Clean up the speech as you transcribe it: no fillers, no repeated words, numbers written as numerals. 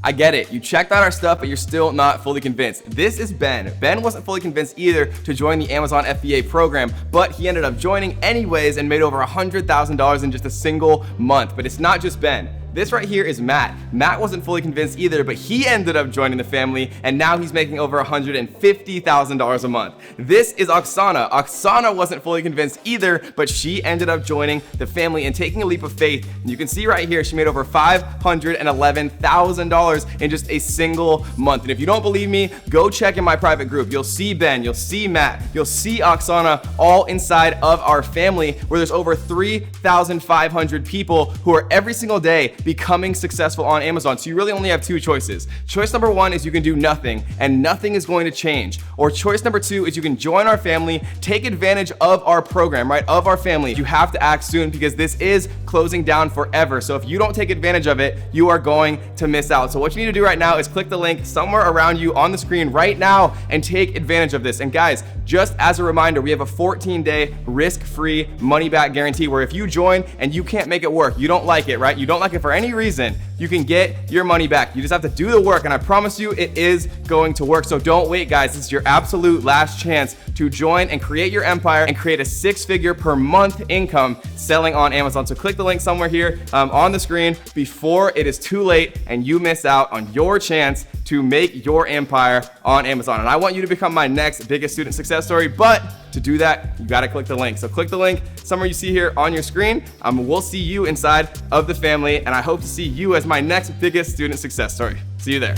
I get it. You checked out our stuff, but you're still not fully convinced. This is Ben. Ben wasn't fully convinced either to join the Amazon FBA program, but he ended up joining anyways and made over $100,000 in just a single month. But it's not just Ben. This right here is Matt. Matt wasn't fully convinced either, but he ended up joining the family, and now he's making over $150,000 a month. This is Oksana. Oksana wasn't fully convinced either, but she ended up joining the family and taking a leap of faith. And you can see right here, she made over $511,000 in just a single month. And if you don't believe me, go check in my private group. You'll see Ben, you'll see Matt, you'll see Oksana all inside of our family, where there's over 3,500 people who are every single day becoming successful on Amazon. So you really only have two choices. Choice number one is you can do nothing and nothing is going to change. Or choice number two is you can join our family, take advantage of our program, right? Of our family. You have to act soon because this is closing down forever. So if you don't take advantage of it, you are going to miss out. So what you need to do right now is click the link somewhere around you on the screen right now and take advantage of this. And guys, just as a reminder, we have a 14-day risk-free money-back guarantee where if you join and you can't make it work, you don't like it, right? You don't like it for any reason, you can get your money back. You just have to do the work, and I promise you it is going to work. So don't wait, guys. This is your absolute last chance to join and create your empire and create a six-figure per month income selling on Amazon. So click the link somewhere here on the screen before it is too late and you miss out on your chance to make your empire on Amazon. And I want you to become my next biggest student success story, but to do that, you gotta click the link. So click the link somewhere you see here on your screen. We'll see you inside of the family, and I hope to see you as my next biggest student success story. See you there.